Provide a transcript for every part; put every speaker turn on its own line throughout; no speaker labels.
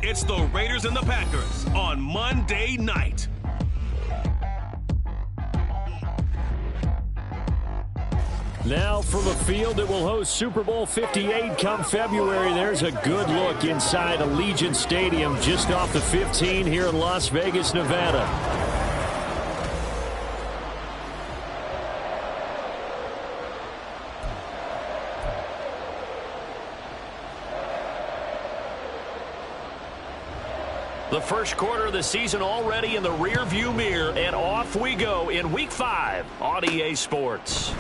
It's the Raiders and the Packers on Monday night.
Now from a field that will host Super Bowl 58 come February, there's a good look inside Allegiant Stadium just off the 15 here in Las Vegas, Nevada. The first quarter of the season already in the rearview mirror, and off we go in Week 5 on EA Sports.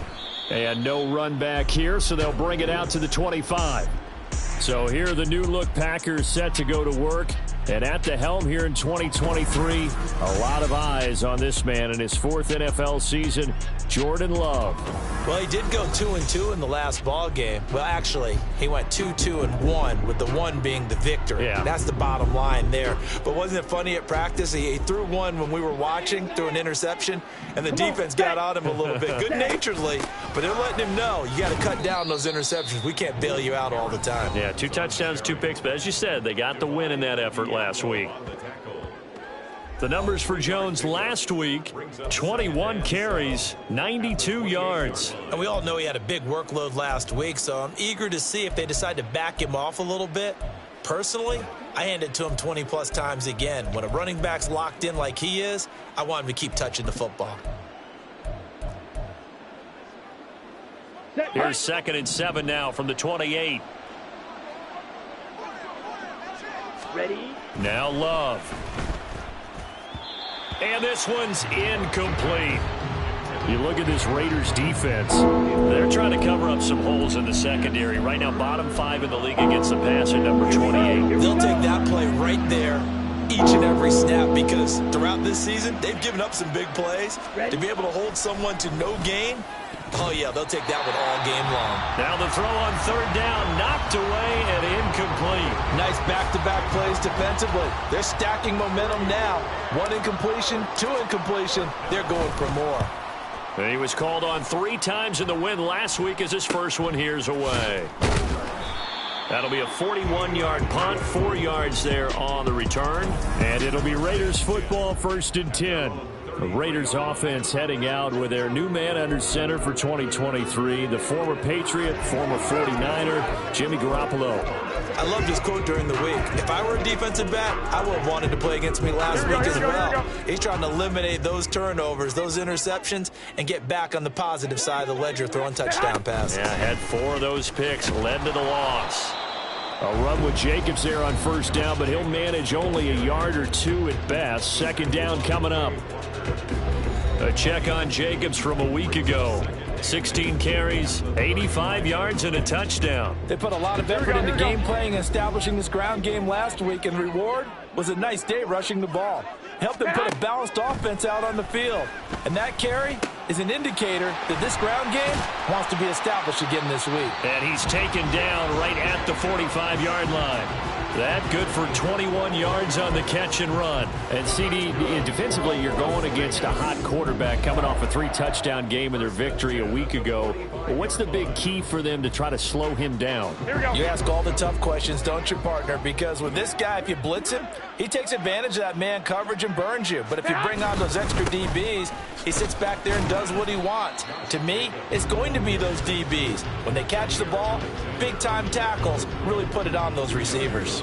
And no run back here, so they'll bring it out to the 25. So here are the new-look Packers set to go to work. And at the helm here in 2023, a lot of eyes on this man in his 4th NFL season, Jordan Love.
Well, he did go 2-2 in the last ball game. Well, actually, he went 2-2-1, with the 1 being the victory.
Yeah.
That's the bottom line there. But wasn't it funny at practice? He threw one when we were watching, threw an interception, and the defense got on him a little bit, good-naturedly. But they're letting him know, you got to cut down those interceptions. We can't bail you out all the time.
Yeah, 2 touchdowns, 2 picks. But as you said, they got the win in that effort last week. The numbers for Jones last week, 21 carries, 92 yards.
And we all know he had a big workload last week, so I'm eager to see if they decide to back him off a little bit. Personally, I hand it to him 20-plus times again. When a running back's locked in like he is, I want him to keep touching the football.
Here's 2nd and 7 now from the 28.
Ready?
Now Love. And this one's incomplete. You look at this Raiders defense. They're trying to cover up some holes in the secondary. Right now, bottom 5 in the league against the pass at number 28.
They'll take that play right there each and every snap, because throughout this season, they've given up some big plays. To be able to hold someone to no gain, oh, yeah, they'll take that one all game long.
Now the throw on 3rd down, knocked away and incomplete.
Nice back-to-back plays defensively. They're stacking momentum now. 1 incompletion, 2 incompletion. They're going for more.
And he was called on 3 times in the win last week as his first one here's away. That'll be a 41-yard punt, 4 yards there on the return. And it'll be Raiders football, 1st and 10. The Raiders offense heading out with their new man under center for 2023, the former Patriot, former 49er, Jimmy Garoppolo.
I loved his quote during the week. If I were a defensive back, I would have wanted to play against me last week as well. He's trying to eliminate those turnovers, those interceptions, and get back on the positive side of the ledger, throwing touchdown passes.
Yeah, had 4 of those picks, led to the loss. A run with Jacobs there on 1st down, but he'll manage only a yard or 2 at best. 2nd down coming up. A check on Jacobs from a week ago. 16 carries, 85 yards, and a touchdown.
They put a lot of effort into game playing and establishing this ground game last week, and reward was a nice day rushing the ball. Helped them put a balanced offense out on the field. And that carry is an indicator that this ground game wants to be established again this week.
And he's taken down right at the 45-yard line. That good for 21 yards on the catch and run. And CD, defensively, you're going against a hot quarterback coming off a 3-touchdown game in their victory a week ago. What's the big key for them to try to slow him down?
You ask all the tough questions, don't you, partner? Because with this guy, if you blitz him, he takes advantage of that man coverage and burns you. But if you bring on those extra DBs, he sits back there and does what he wants. To me, it's going to be those DBs. When they catch the ball, big-time tackles really put it on those receivers.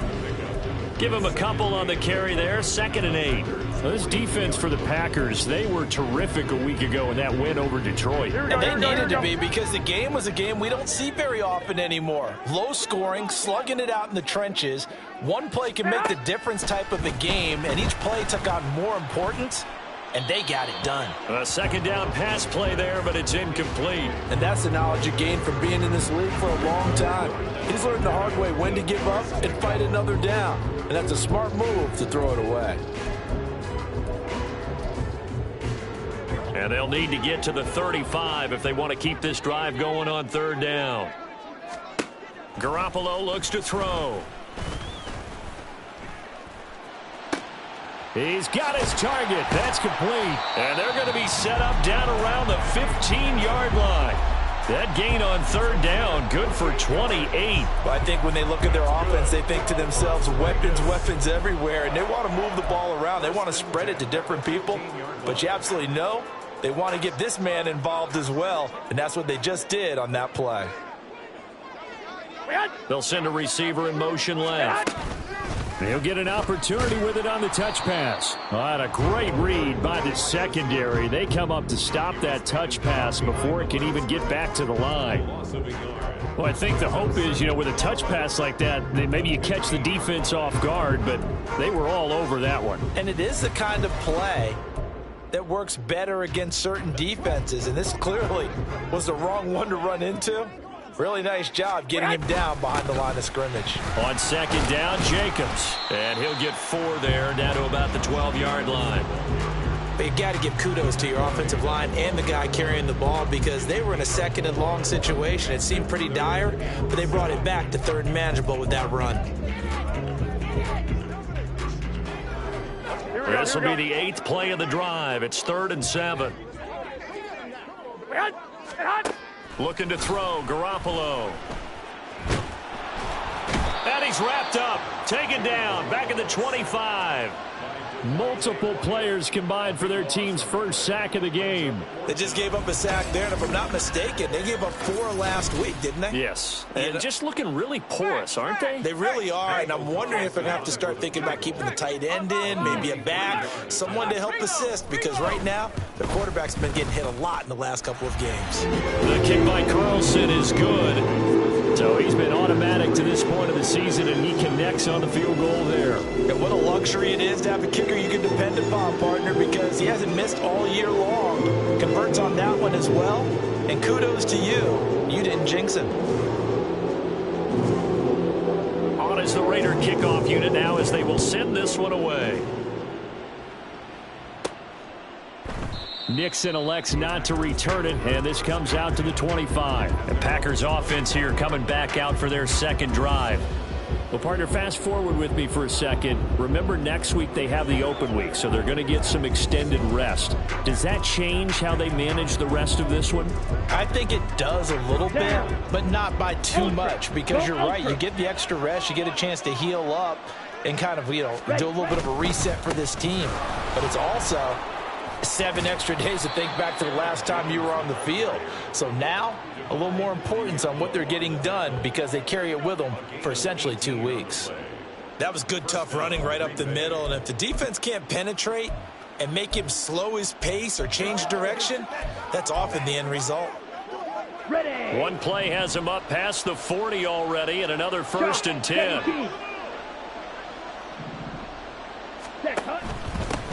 Give him a couple on the carry there, 2nd and 8. Now, this defense for the Packers, they were terrific a week ago in that win over Detroit.
And they needed to be, because the game was a game we don't see very often anymore. Low scoring, slugging it out in the trenches. One play can make the difference type of a game, and each play took on more importance, and they got it done.
A 2nd down pass play there, but it's incomplete.
And that's the knowledge you gain from being in this league for a long time. He's learned the hard way when to give up and fight another down. And that's a smart move to throw it away.
And they'll need to get to the 35 if they want to keep this drive going on 3rd down. Garoppolo looks to throw. He's got his target. That's complete. And they're going to be set up down around the 15-yard line. That gain on third down, good for 28.
Well, I think when they look at their offense, they think to themselves, weapons, weapons everywhere, and they want to move the ball around. They want to spread it to different people, but you absolutely know they want to get this man involved as well, and that's what they just did on that play.
They'll send a receiver in motion left. He'll get an opportunity with it on the touch pass. What a great read by the secondary. They come up to stop that touch pass before it can even get back to the line. Well, I think the hope is, with a touch pass like that, maybe you catch the defense off guard, but they were all over that one.
And it is the kind of play that works better against certain defenses, and this clearly was the wrong one to run into. Really nice job getting him down behind the line of scrimmage.
On second down, Jacobs. And he'll get 4 there, down to about the 12-yard line.
But you got to give kudos to your offensive line and the guy carrying the ball because they were in a second and long situation. It seemed pretty dire, but they brought it back to third and manageable with that run.
This will be the 8th play of the drive. It's 3rd and 7. Looking to throw, Garoppolo. And he's wrapped up, taken down, back at the 25. Multiple players combined for their team's first sack of the game.
They just gave up a sack there, and if I'm not mistaken, they gave up 4 last week, didn't they?
Yes, and just looking really porous, aren't they?
They really are, and I'm wondering if they're going to have to start thinking about keeping the tight end in, maybe a back, someone to help assist, because right now, their quarterback's been getting hit a lot in the last couple of games.
The kick by Carlson is good. So he's been automatic to this point of the season, and he connects on the field goal there.
And what a luxury it is to have a kicker you can depend upon, partner, because he hasn't missed all year long. Converts on that one as well. And kudos to you. You didn't jinx him.
On is the Raider kickoff unit now as they will send this one away. Nixon elects not to return it, and this comes out to the 25. The Packers offense here coming back out for their second drive. Well, partner, fast forward with me for a second. Remember, next week they have the open week, so they're going to get some extended rest. Does that change how they manage the rest of this one?
I think it does a little bit, but not by too much, because you're right. You get the extra rest, you get a chance to heal up and kind of, do a little bit of a reset for this team. But it's also 7 extra days to think back to the last time you were on the field. So now, a little more importance on what they're getting done because they carry it with them for essentially 2 weeks. That was good, tough running right up the middle. And if the defense can't penetrate and make him slow his pace or change direction, that's often the end result.
Ready.
One play has him up past the 40 already, and another 1st and 10.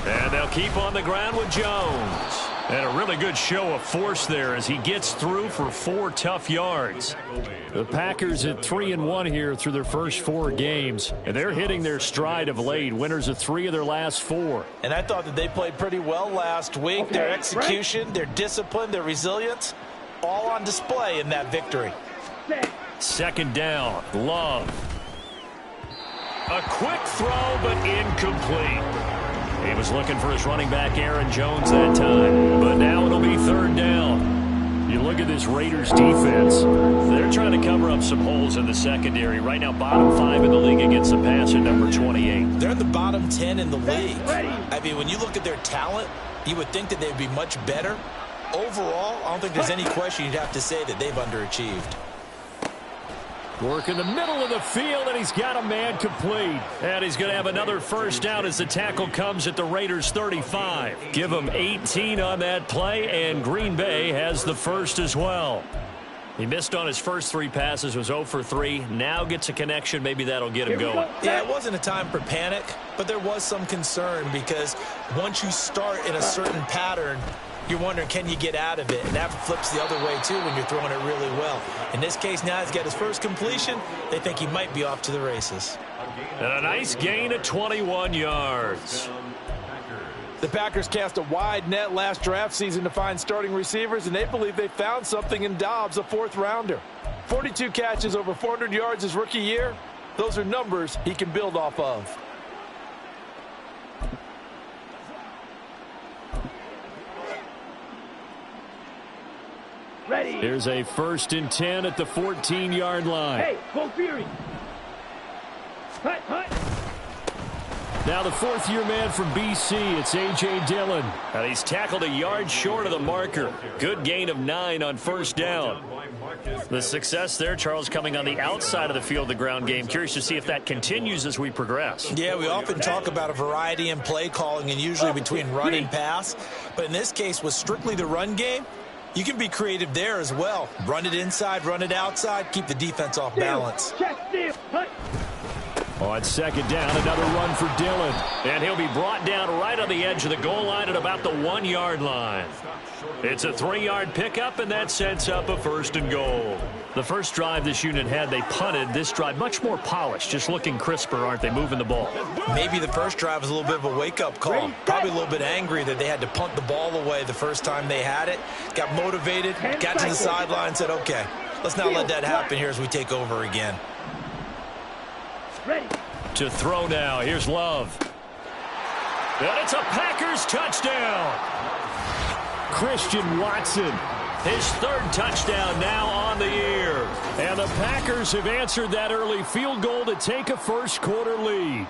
And they'll keep on the ground with Jones. And a really good show of force there as he gets through for 4 tough yards. The Packers at 3-1 here through their first 4 games. And they're hitting their stride of late. Winners of 3 of their last 4.
And I thought that they played pretty well last week. Their execution, their discipline, their resilience, all on display in that victory.
Second down, Love. A quick throw, but incomplete. He was looking for his running back, Aaron Jones, that time. But now it'll be 3rd down. You look at this Raiders defense. They're trying to cover up some holes in the secondary. Right now, bottom 5 in the league against the pass at number 28.
They're in the bottom 10 in the league. I mean, when you look at their talent, you would think that they'd be much better. Overall, I don't think there's any question you'd have to say that they've underachieved.
Work in the middle of the field, and he's got a man complete. And he's going to have another first down as the tackle comes at the Raiders' 35. Give him 18 on that play, and Green Bay has the first as well. He missed on his first 3 passes, was 0 for 3. Now gets a connection. Maybe that'll get him going.
Yeah, it wasn't a time for panic, but there was some concern because once you start in a certain pattern, you're wondering, can you get out of it? And that flips the other way, too, when you're throwing it really well. In this case, now he's got his first completion. They think he might be off to the races.
And a nice gain of 21 yards.
The Packers cast a wide net last draft season to find starting receivers, and they believe they found something in Dobbs, a 4th-rounder. 42 catches, over 400 yards his rookie year. Those are numbers he can build off of.
Ready.
Here's a 1st and 10 at the 14-yard line.
Hey, go Fury. Hut, hut.
Now the 4th-year man from BC, it's A.J. Dillon. And he's tackled a yard short of the marker. Good gain of 9 on 1st down. The success there, Charles, coming on the outside of the field, the ground game. Curious to see if that continues as we progress.
Yeah, we often talk about a variety in play calling and usually between run and pass. But in this case, with strictly the run game, you can be creative there as well. Run it inside, run it outside, keep the defense off balance.
Check, steal, hut.
On 2nd down, another run for Dillon. And he'll be brought down right on the edge of the goal line at about the 1-yard line. It's a 3-yard pickup, and that sets up a 1st and goal. The first drive this unit had, they punted. This drive, much more polished, just looking crisper, aren't they, moving the ball?
Maybe the first drive was a little bit of a wake-up call. Probably a little bit angry that they had to punt the ball away the first time they had it. Got motivated, got to the sideline, and said, okay, let's not let that happen here as we take over again.
Ready.
To throw now. Here's Love. And it's a Packers touchdown. Christian Watson, his 3rd touchdown now on the year. And the Packers have answered that early field goal to take a first-quarter lead.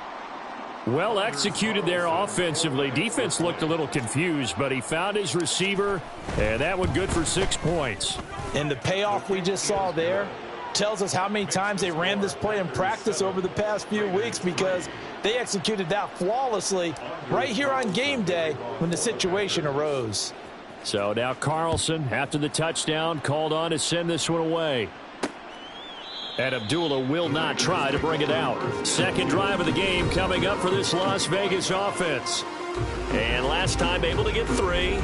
Well executed there offensively. Defense looked a little confused, but he found his receiver, and that one good for 6 points.
And the payoff we just saw there tells us how many times they ran this play in practice over the past few weeks, because they executed that flawlessly right here on game day when the situation arose.
So now Carlson, after the touchdown, called on to send this one away. And Abdullah will not try to bring it out. 2nd drive of the game coming up for this Las Vegas offense. And last time able to get 3.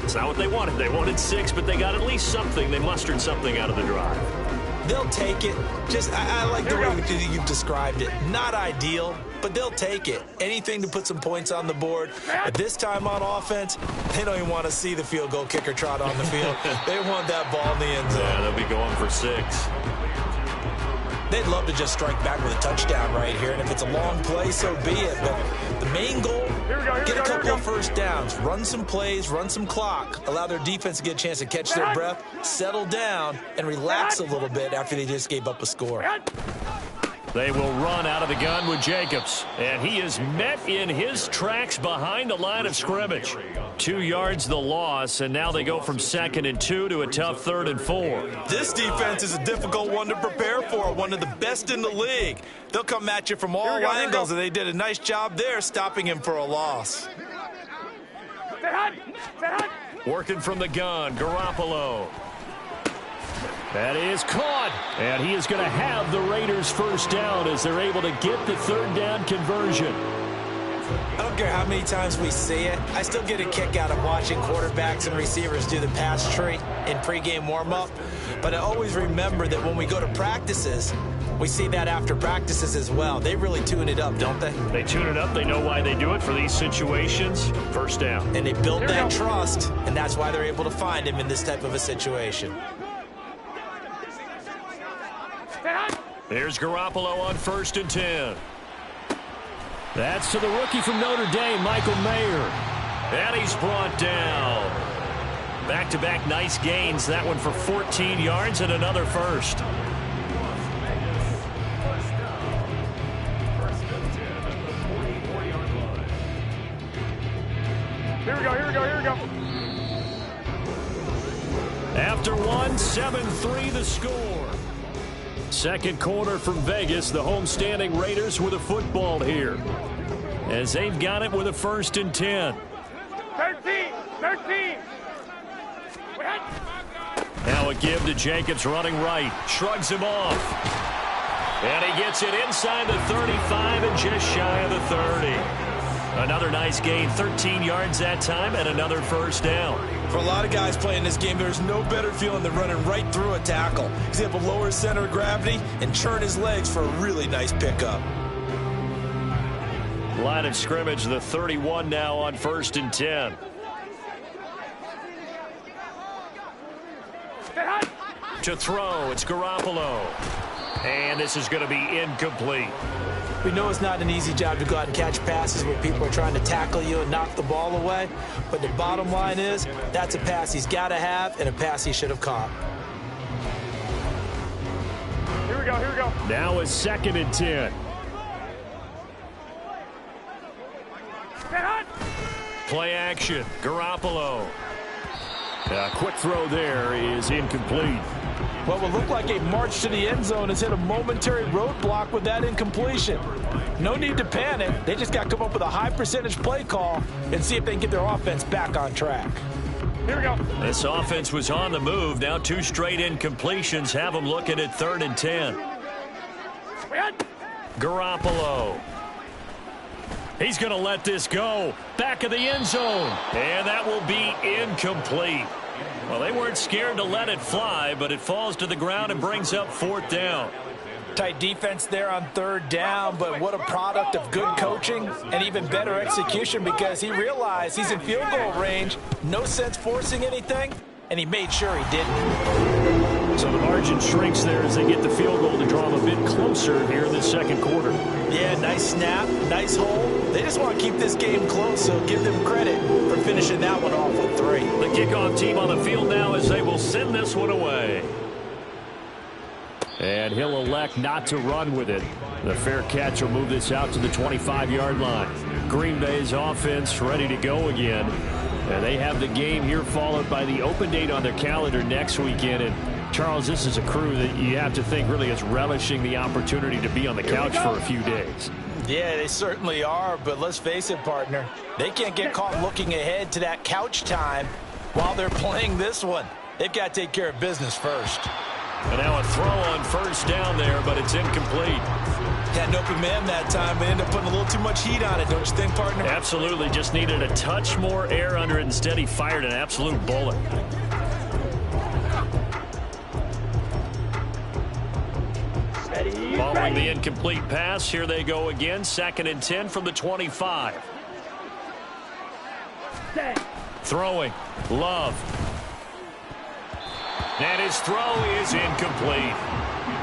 It's not what they wanted. They wanted 6, but they got at least something. They mustered something out of the drive.
They'll take it. I like the way you've described it. Not ideal, but they'll take it. Anything to put some points on the board. But this time on offense, they don't even want to see the field goal kicker trot on the field. They want that ball in the end zone.
Yeah, they'll be going for 6.
They'd love to just strike back with a touchdown right here, and if it's a long play, so be it. But the main goal, get a couple of first downs, run some plays, run some clock, allow their defense to get a chance to catch their breath, settle down, and relax a little bit after they just gave up a score.
They will run out of the gun with Jacobs, and he is met in his tracks behind the line of scrimmage. 2 yards the loss, and now they go from 2nd and 2 to a tough 3rd and 4.
This defense is a difficult one to prepare for, one of the best in the league. They'll come at you from all angles, and they did a nice job there stopping him for a loss.
Working from the gun, Garoppolo. That is caught, and he is going to have the Raiders' 1st down as they're able to get the 3rd down conversion.
I don't care how many times we see it. I still get a kick out of watching quarterbacks and receivers do the pass tree in pregame warm-up. But I always remember that when we go to practices, we see that after practices as well. They really tune it up, don't they?
They tune it up. They know why they do it for these situations. 1st down.
And they build that trust, and that's why they're able to find him in this type of a situation.
There's Garoppolo on 1st and 10. That's to the rookie from Notre Dame, Michael Mayer. And he's brought down. Back-to-back nice gains. That one for 14 yards and another 1st.
Here we go.
After 1, 7-3 the score. 2nd quarter from Vegas. The homestanding Raiders with a football here, as they've got it with a 1st and 10.
13.
Now a give to Jacobs running right. Shrugs him off. And he gets it inside the 35 and just shy of the 30. Another nice gain, 13 yards that time, and another 1st down.
For a lot of guys playing this game, there's no better feeling than running right through a tackle. He's able to lower his center of gravity and churn his legs for a really nice pickup.
Line of scrimmage, the 31 now on 1st and 10. To throw, it's Garoppolo. And this is going to be incomplete.
We know it's not an easy job to go out and catch passes where people are trying to tackle you and knock the ball away. But the bottom line is, that's a pass he's got to have and a pass he should have caught.
Here we go.
Now it's 2nd and 10. Play action. Garoppolo. A quick throw there is incomplete.
What will look like a march to the end zone has hit a momentary roadblock with that incompletion. No need to panic. They just got to come up with a high percentage play call and see if they can get their offense back on track.
Here we go.
This offense was on the move. Now 2 straight incompletions have them looking at 3rd and 10. Garoppolo. He's going to let this go. Back of the end zone. And that will be incomplete. Well, they weren't scared to let it fly, but it falls to the ground and brings up 4th down.
Tight defense there on 3rd down, but what a product of good coaching and even better execution, because he realized he's in field goal range. No sense forcing anything, and he made sure he didn't.
So the margin shrinks there as they get the field goal to draw them a bit closer here in the 2nd quarter.
Yeah, nice snap, nice hole. They just want to keep this game close, so give them credit for finishing that one off with 3.
The kickoff team on the field now as they will send this one away. And he'll elect not to run with it. The fair catch will move this out to the 25-yard line. Green Bay's offense ready to go again. And they have the game here followed by the open date on their calendar next weekend. And Charles, this is a crew that you have to think really is relishing the opportunity to be on the couch for a few days.
Yeah, they certainly are, but let's face it, partner. They can't get caught looking ahead to that couch time while they're playing this one. They've got to take care of business first.
And now a throw on 1st down there, but it's incomplete.
Had an open man that time, but ended up putting a little too much heat on it, don't you think, partner?
Absolutely. Just needed a touch more air under it. Instead, he fired an absolute bullet. Following the incomplete pass, here they go again. 2nd and 10 from the 25. Throwing. Love. And his throw is incomplete.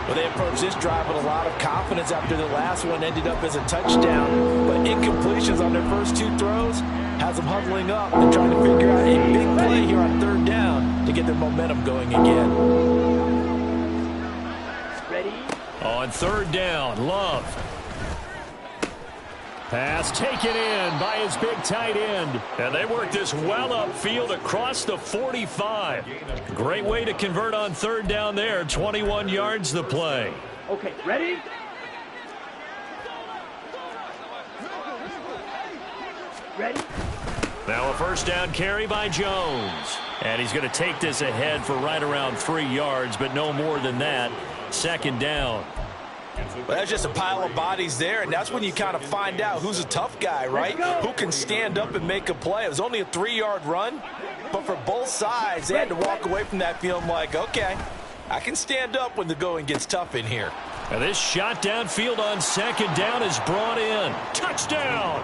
Well, they approached this drive with a lot of confidence after the last one ended up as a touchdown. But incompletions on their first 2 throws has them huddling up and trying to figure out a big play here on 3rd down to get their momentum going again.
Ready?
On 3rd down, Love. Pass taken in by his big tight end. And they work this well upfield across the 45. Great way to convert on 3rd down there. 21 yards the play.
Okay, ready? Ready?
Now a 1st down carry by Jones. And he's going to take this ahead for right around 3 yards, but no more than that. 2nd down.
Well, that's just a pile of bodies there, and that's when you kind of find out who's a tough guy, right? Who can stand up and make a play. It was only a 3-yard run, but for both sides, they had to walk away from that feeling like, okay, I can stand up when the going gets tough in here.
And this shot downfield on 2nd down is brought in. Touchdown!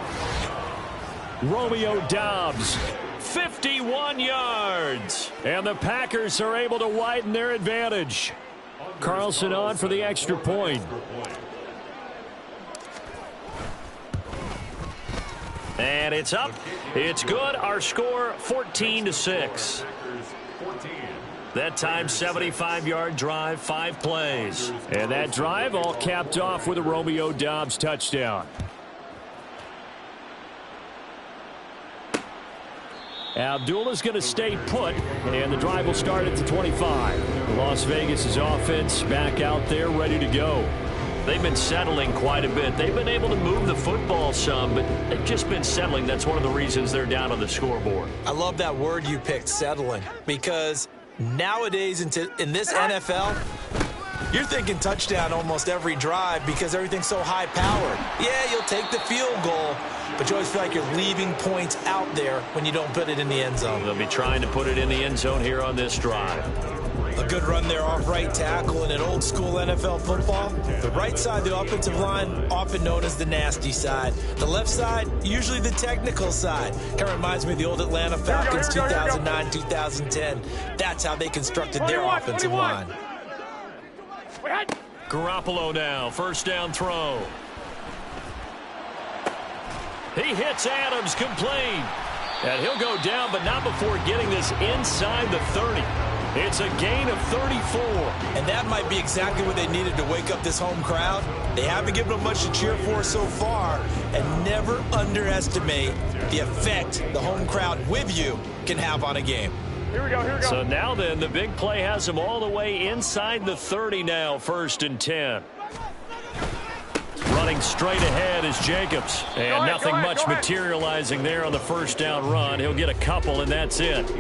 Romeo Doubs, 51 yards. And the Packers are able to widen their advantage. Carlson on for the extra point. And it's up. It's good. Our score 14-6. That time 75-yard drive, 5 plays. And that drive all capped off with a Romeo Doubs touchdown. Abdullah's going to stay put, and the drive will start at the 25. Las Vegas' offense back out there ready to go. They've been settling quite a bit. They've been able to move the football some, but they've just been settling. That's one of the reasons they're down on the scoreboard.
I love that word you picked, settling, because nowadays in this NFL, you're thinking touchdown almost every drive because everything's so high-powered. Yeah, you'll take the field goal, but you always feel like you're leaving points out there when you don't put it in the end zone.
They'll be trying to put it in the end zone here on this drive.
A good run there off right tackle in an old-school NFL football. The right side, the offensive line, often known as the nasty side. The left side, usually the technical side. Kind of reminds me of the old Atlanta Falcons 2009, 2010. That's how they constructed their offensive line.
Garoppolo now, 1st down throw. He hits Adams complete. And he'll go down, but not before getting this inside the 30. It's a gain of 34.
And that might be exactly what they needed to wake up this home crowd. They haven't given them much to cheer for so far. And never underestimate the effect the home crowd with you can have on a game.
Here we go, here we go.
So now then, the big play has them all the way inside the 30 now, 1st and 10. Running straight ahead is Jacobs. And nothing much materializing there on the first down run. He'll get a couple, and that's it.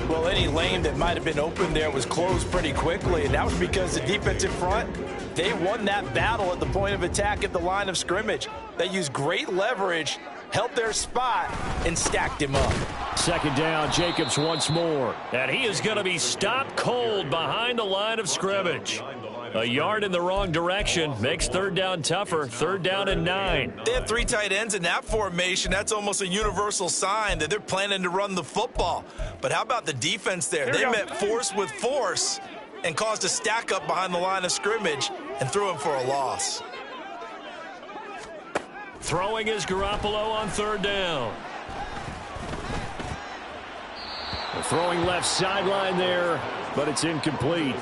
Well, any lane that might have been open there was closed pretty quickly, and that was because the defensive front, they won that battle at the point of attack at the line of scrimmage. They used great leverage, held their spot, and stacked him up.
2nd down, Jacobs once more. And he is going to be stopped cold behind the line of scrimmage. A yard in the wrong direction makes 3rd down tougher. 3rd down and 9.
They have 3 tight ends in that formation. That's almost a universal sign that they're planning to run the football. But how about the defense there? They met force with force and caused a stack up behind the line of scrimmage and threw him for a loss.
Throwing is Garoppolo on 3rd down. The throwing left sideline there, but it's incomplete.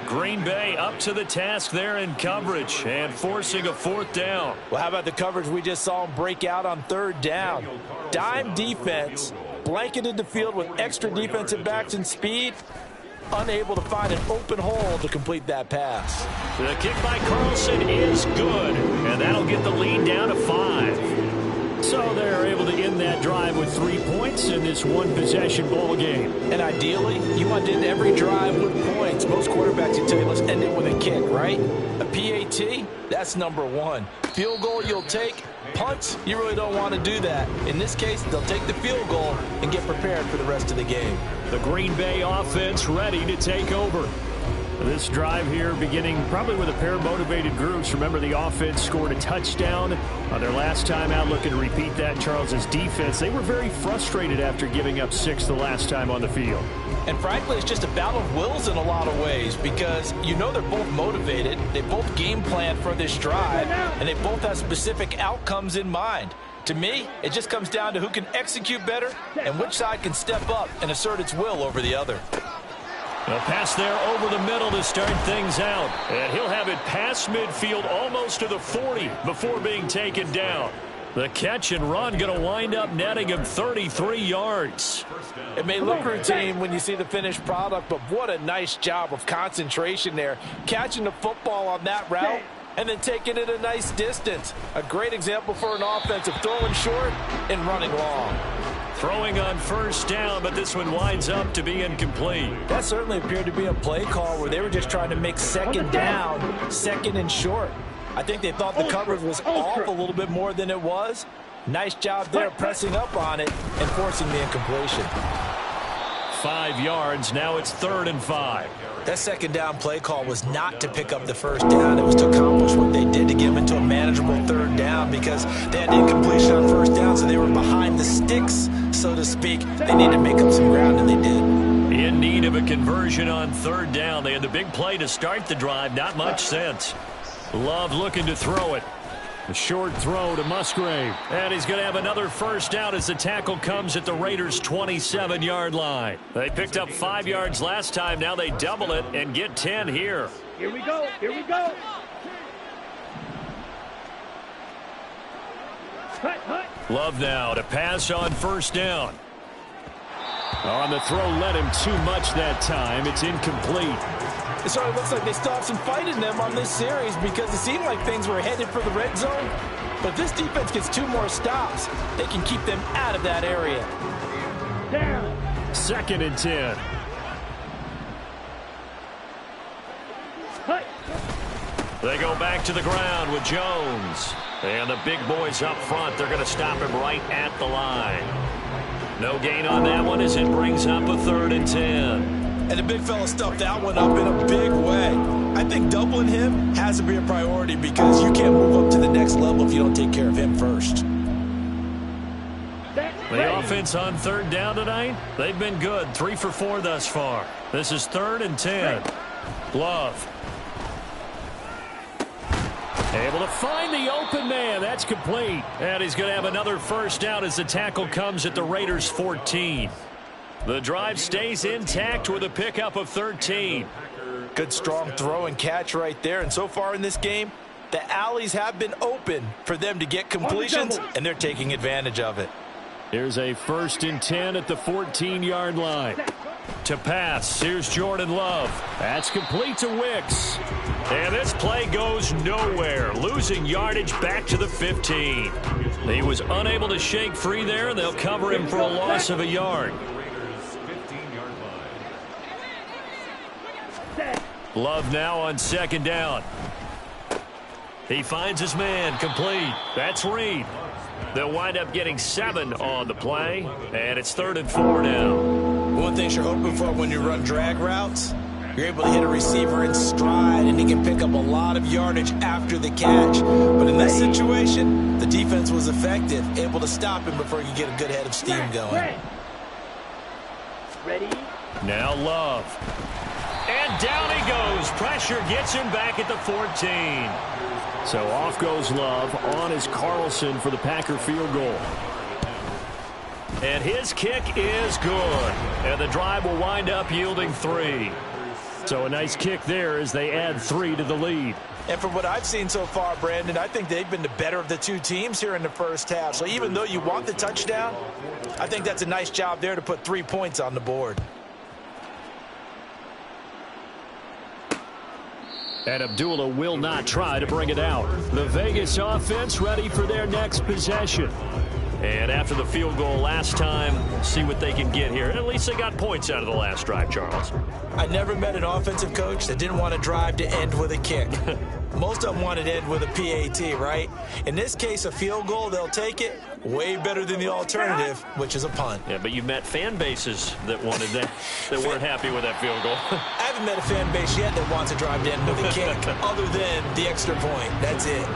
Green Bay up to the task there in coverage and forcing a 4th down.
Well, how about the coverage we just saw him break out on 3rd down? Dime defense, blanketed the field with extra defensive backs and speed, unable to find an open hole to complete that pass.
The kick by Carlson is good, and that'll get the lead down to 5. So they're able to end that drive with 3 points in this one-possession ball game.
And ideally, you want to end every drive with points. Most quarterbacks will tell you, let's end it with a kick, right? A PAT, that's number 1. Field goal you'll take. Punts, you really don't want to do that. In this case, they'll take the field goal and get prepared for the rest of the game.
The Green Bay offense ready to take over. This drive here beginning probably with a pair of motivated groups. Remember, the offense scored a touchdown on their last time out. Looking to repeat that. Charles's defense, they were very frustrated after giving up 6 the last time on the field.
And frankly, it's just a battle of wills in a lot of ways because you know they're both motivated. They both game plan for this drive, and they both have specific outcomes in mind. To me, it just comes down to who can execute better and which side can step up and assert its will over the other.
A pass there over the middle to start things out. And he'll have it past midfield almost to the 40 before being taken down. The catch and run going to wind up netting him 33 yards.
It may look routine when you see the finished product, but what a nice job of concentration there. Catching the football on that route and then taking it a nice distance. A great example for an offense of throwing short and running long.
Throwing on 1st down, but this one winds up to be incomplete.
That certainly appeared to be a play call where they were just trying to make 2nd down, 2nd and short. I think they thought the coverage was off a little bit more than it was. Nice job there pressing up on it and forcing the incompletion.
5 yards, now it's 3rd and 5.
That 2nd down play call was not to pick up the 1st down. It was to accomplish what they did to get them into a manageable 3rd down because they had incompletion on 1st down, so they were behind the sticks, so to speak. They needed to make up some ground, and they did.
In need of a conversion on 3rd down. They had the big play to start the drive. Not much sense. Love looking to throw it. A short throw to Musgrave. And he's going to have another 1st down as the tackle comes at the Raiders' 27-yard line. They picked up 5 yards last time. Now they double it and get 10 here.
Here we go. Here we go.
Love now to pass on 1st down. On the throw led him too much that time. It's incomplete.
It sort of looks like they still have some fight in them on this series because it seemed like things were headed for the red zone. But if this defense gets 2 more stops, they can keep them out of that area.
Down.
2nd and 10. They go back to the ground with Jones. And the big boys up front, they're going to stop him right at the line. No gain on that one as it brings up a 3rd and 10.
And the big fella stuffed that one up in a big way. I think doubling him has to be a priority because you can't move up to the next level if you don't take care of him first.
The offense on 3rd down tonight, they've been good. 3 for 4 thus far. This is 3rd and 10. Love. Able to find the open man. That's complete. And he's going to have another first down as the tackle comes at the Raiders' 14. The drive stays intact with a pickup of 13.
Good strong throw and catch right there. And so far in this game, the alleys have been open for them to get completions, and they're taking advantage of it.
Here's a 1st and 10 at the 14-yard line. To pass, here's Jordan Love. That's complete to Wicks. And this play goes nowhere, losing yardage back to the 15. He was unable to shake free there, and they'll cover him for a loss of a yard. Love now on 2nd down. He finds his man, complete. That's Reed. They'll wind up getting 7 on the play, and it's 3rd and 4 now.
One thing you're hoping for when you run drag routes, you're able to hit a receiver in stride, and he can pick up a lot of yardage after the catch. But in this situation, the defense was effective, able to stop him before he could get a good head of steam going.
Ready?
Now Love. And down he goes. Pressure gets him back at the 14. So off goes Love. On is Carlson for the Packer field goal. And his kick is good. And the drive will wind up yielding 3. So a nice kick there as they add 3 to the lead.
And from what I've seen so far, Brandon, I think they've been the better of the two teams here in the first half. So even though you want the touchdown, I think that's a nice job there to put 3 points on the board.
And Abdullah will not try to bring it out. The Vegas offense ready for their next possession. And after the field goal last time, see what they can get here. At least they got points out of the last drive, Charles.
I never met an offensive coach that didn't want to drive to end with a kick. Most of them wanted to end with a PAT, right? In this case, a field goal, they'll take it. Way better than the alternative, which is a punt.
Yeah, but you've met fan bases that wanted that, that weren't happy with that field goal.
I haven't met a fan base yet that wants to drive to end with a kick, other than the extra point. That's it.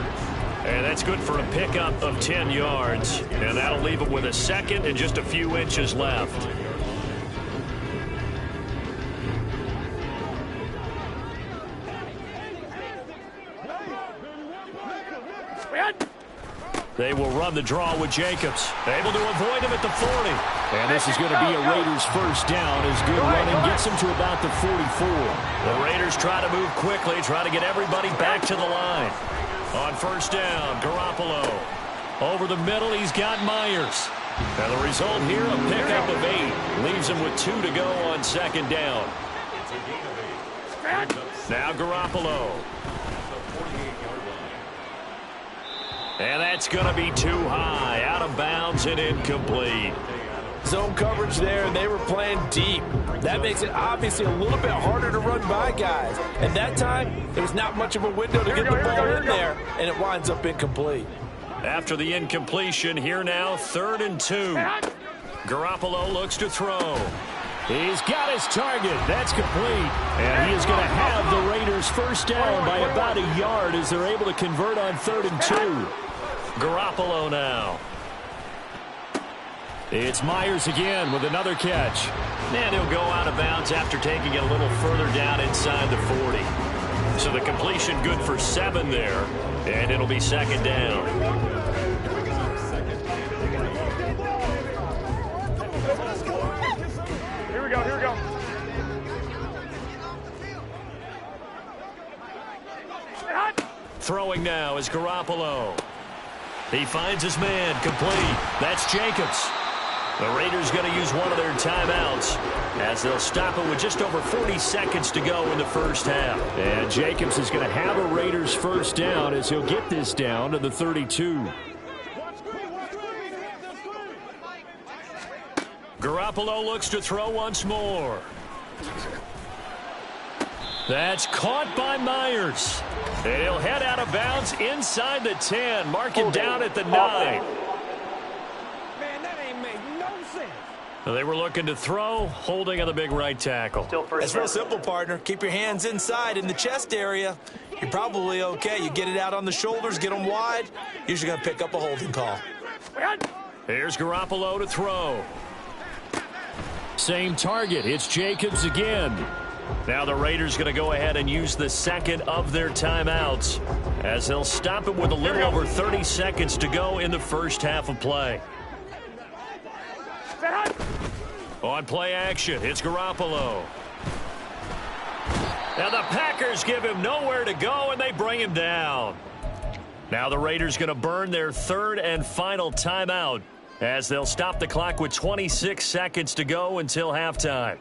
And that's good for a pickup of 10 yards. And that'll leave it with a 2nd and just a few inches left. They will run the draw with Jacobs. Able to avoid him at the 40. And this is going to be a Raiders first down as good running gets them to about the 44. The Raiders try to move quickly, try to get everybody back to the line. On first down, Garoppolo. Over the middle, he's got Myers. And the result here, a pickup of 8. Leaves him with 2 to go on 2nd down. Now Garoppolo. And that's going to be too high. Out of bounds and incomplete.
Zone coverage there, and they were playing deep. That makes it obviously a little bit harder to run by guys. At that time, there was not much of a window to get the ball in there, and it winds up incomplete.
After the incompletion, here now, 3rd and 2. Garoppolo looks to throw. He's got his target. That's complete. And he is going to have the Raiders first down by about a yard as they're able to convert on 3rd and 2. Garoppolo now. It's Myers again with another catch. And he'll go out of bounds after taking it a little further down inside the 40. So the completion good for 7 there. And it'll be 2nd down.
Here we go.
Throwing now is Garoppolo. He finds his man, complete. That's Jacobs. The Raiders going to use one of their timeouts as they'll stop it with just over 40 seconds to go in the first half. And Jacobs is going to have a Raiders first down as he'll get this down to the 32. Garoppolo looks to throw once more. That's caught by Myers. And he'll head out of bounds inside the 10. Mark him down at the 9.
Man, that ain't make no sense.
They were looking to throw, holding on the big right tackle.
It's real simple, partner. Keep your hands inside in the chest area. You're probably okay. You get it out on the shoulders, get them wide. Usually going to pick up a holding call.
Here's Garoppolo to throw. Same target. It's Jacobs again. Now the Raiders going to go ahead and use the second of their timeouts as they'll stop it with a little over 30 seconds to go in the first half of play. On play action, it's Garoppolo. Now the Packers give him nowhere to go, and they bring him down. Now the Raiders going to burn their third and final timeout as they'll stop the clock with 26 seconds to go until halftime.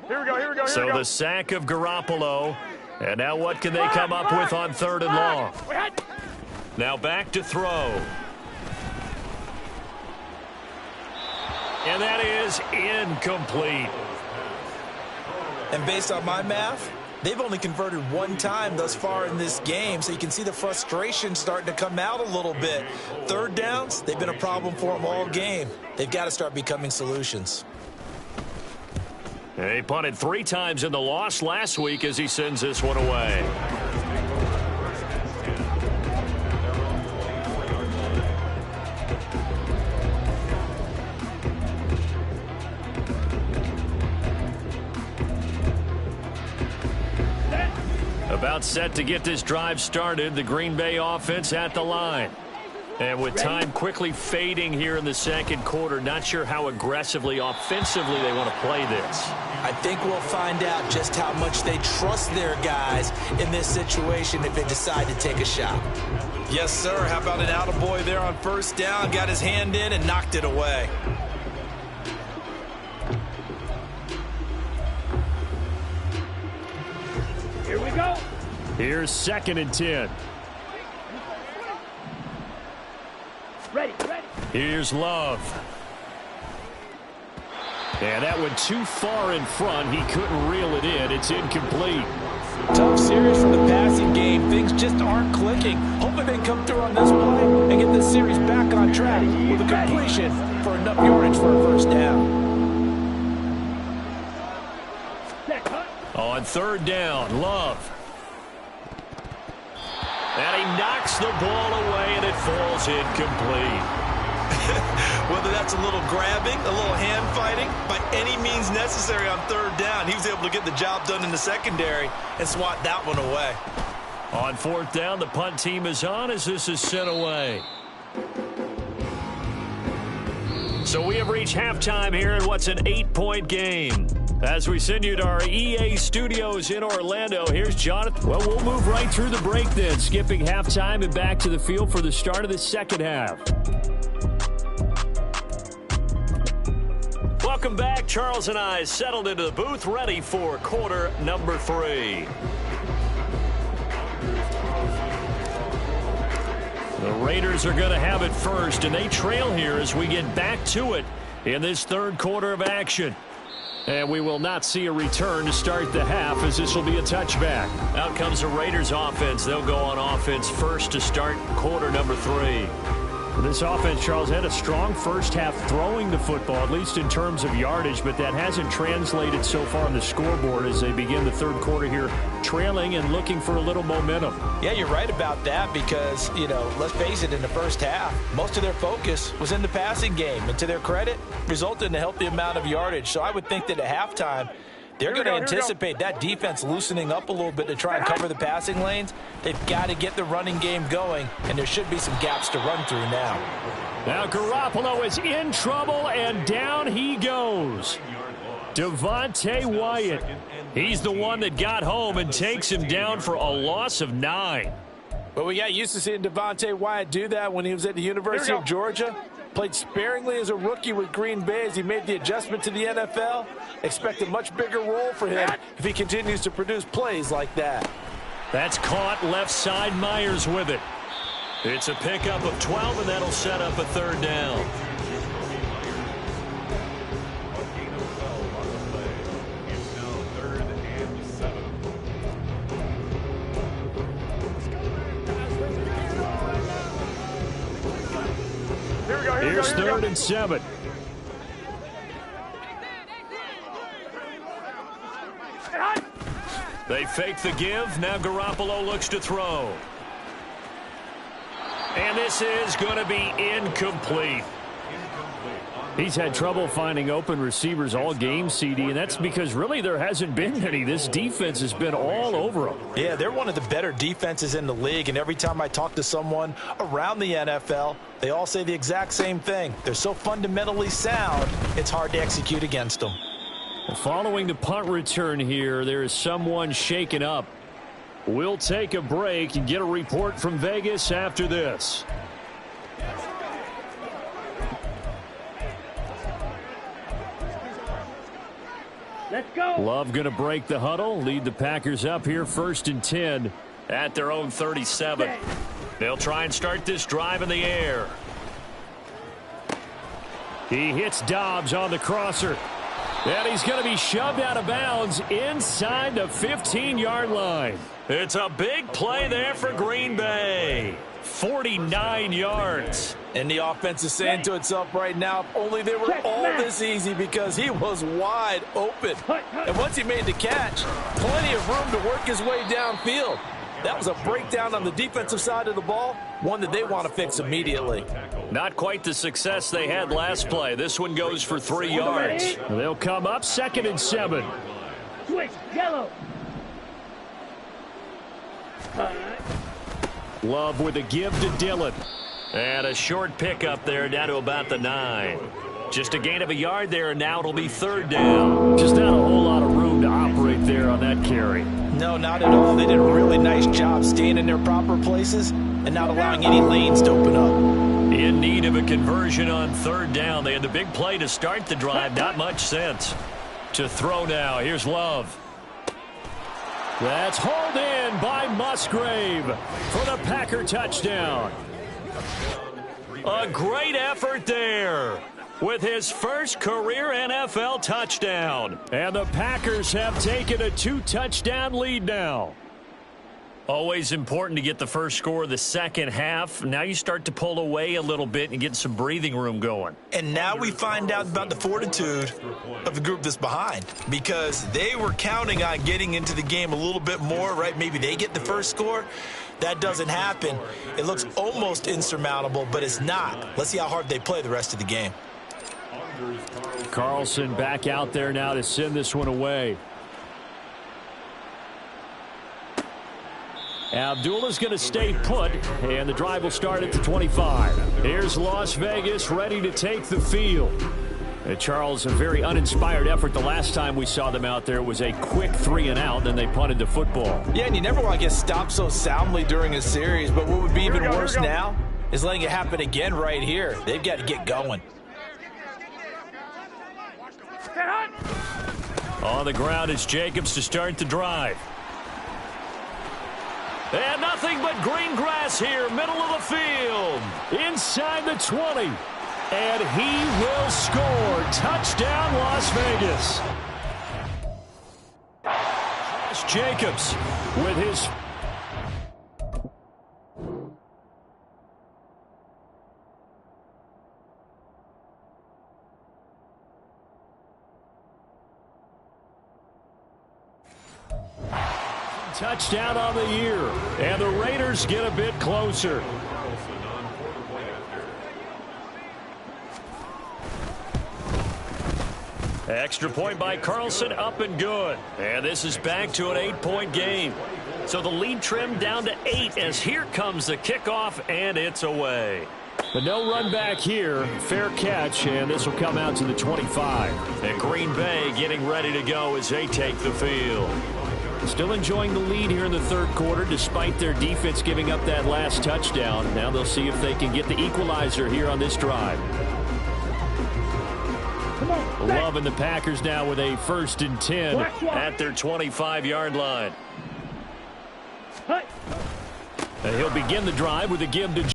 Here we go.
So the sack of Garoppolo. And now what can they come up with on third and long? Now back to throw. And that is incomplete.
And based on my math, they've only converted one time thus far in this game, so you can see the frustration starting to come out a little bit. Third downs, they've been a problem for them all game. They've got to start becoming solutions.
He punted 3 times in the loss last week as he sends this one away. About set to get this drive started, the Green Bay offense at the line. And with time quickly fading here in the second quarter, not sure how aggressively, offensively they want to play this.
I think we'll find out just how much they trust their guys in this situation if they decide to take a shot. Yes, sir. How about an attaboy there on first down? Got his hand in and knocked it away.
Here we go.
Here's 2nd and 10.
Ready.
Here's Love. And that went too far in front. He couldn't reel it in. It's incomplete.
Tough series from the passing game. Things just aren't clicking. Hoping they come through on this play and get this series back on track with a completion for enough yardage for a first down.
On third down, Love. And he knocks the ball away, and it falls incomplete.
Whether that's a little grabbing, a little hand fighting, by any means necessary on third down, he was able to get the job done in the secondary and swat that one away.
On fourth down, the punt team is on as this is sent away. So we have reached halftime here in what's an 8-point game. As we send you to our EA studios in Orlando, here's Jonathan. Well, we'll move right through the break then, skipping halftime and back to the field for the start of the second half. Welcome back. Charles and I settled into the booth, ready for quarter number 3. The Raiders are going to have it first, and they trail here as we get back to it in this third quarter of action. And we will not see a return to start the half as this will be a touchback. Out comes the Raiders offense. They'll go on offense first to start quarter number 3. This offense, Charles, had a strong first half throwing the football, at least in terms of yardage, but that hasn't translated so far on the scoreboard as they begin the third quarter here, trailing and looking for a little momentum.
Yeah, you're right about that because, let's face it, in the first half, most of their focus was in the passing game. And to their credit, resulted in a healthy amount of yardage. So I would think that at halftime, they're going to anticipate that defense loosening up a little bit to try and cover the passing lanes. They've got to get the running game going, and there should be some gaps to run through now.
Now Garoppolo is in trouble, and down he goes. Devontae Wyatt. He's the one that got home and takes him down for a loss of 9.
But we got used to seeing Devontae Wyatt do that when he was at the University of Georgia. Played sparingly as a rookie with Green Bay as he made the adjustment to the NFL. Expect a much bigger role for him if he continues to produce plays like that.
That's caught left side. Myers with it. It's a pickup of 12, and that'll set up a third down. Here's 3rd and 7. They fake the give. Now Garoppolo looks to throw. And this is going to be incomplete. He's had trouble finding open receivers all game, CD, and that's because really there hasn't been any. This defense has been all over them.
Yeah, they're one of the better defenses in the league, and every time I talk to someone around the NFL, they all say the exact same thing. They're so fundamentally sound, it's hard to execute against them.
Following the punt return here, there is someone shaken up. We'll take a break and get a report from Vegas after this.
Let's go.
Love going to break the huddle, lead the Packers up here 1st and 10 at their own 37. They'll try and start this drive in the air. He hits Dobbs on the crosser. And he's going to be shoved out of bounds inside the 15-yard line. It's a big play there for Green Bay. 49 yards.
And the offense is saying to itself right now, if only they were all this easy, because he was wide open. And once he made the catch, plenty of room to work his way downfield. That was a breakdown on the defensive side of the ball, one that they want to fix immediately.
Not quite the success they had last play. This one goes for 3 yards. They'll come up 2nd and 7.
Switch, yellow.
Love with a give to Dillon. And a short pickup there down to about the 9. Just a gain of a yard there, and now it'll be 3rd down. Just not a whole lot of room to operate there on that carry.
No, not at all. They did a really nice job staying in their proper places and not allowing any lanes to open up.
In need of a conversion on 3rd down. They had the big play to start the drive. Not much sense. To throw now. Here's Love. That's hauled in by Musgrave for the Packer touchdown. A great effort there with his first career NFL touchdown. And the Packers have taken a 2-touchdown lead now. Always important to get the first score of the second half. Now you start to pull away a little bit and get some breathing room going.
And now we find out about the fortitude of the group that's behind, because they were counting on getting into the game a little bit more, right? Maybe they get the first score. That doesn't happen. It looks almost insurmountable, but it's not. Let's see how hard they play the rest of the game.
Carlson back out there now to send this one away. Abdullah's going to stay put, and the drive will start at the 25. Here's Las Vegas ready to take the field. And Charles, a very uninspired effort. The last time we saw them out there was a quick 3-and-out, then they punted the football.
Yeah, and you never want to get stopped so soundly during a series, but what would be even worse now is letting it happen again right here. They've got to get going.
On the ground is Jacobs to start the drive. And nothing but green grass here, middle of the field. Inside the 20. And he will score. Touchdown, Las Vegas. Josh Jacobs with his... touchdown on the year. And the Raiders get a bit closer. Extra point by Carlson, up and good. And this is back to an 8-point game. So the lead trimmed down to 8 as here comes the kickoff, and it's away. But no run back here. Fair catch, and this will come out to the 25. And Green Bay getting ready to go as they take the field. Still enjoying the lead here in the third quarter despite their defense giving up that last touchdown. Now they'll see if they can get the equalizer here on this drive. Love and the Packers now with a 1st and 10 at their 25-yard line. And he'll begin the drive with a give to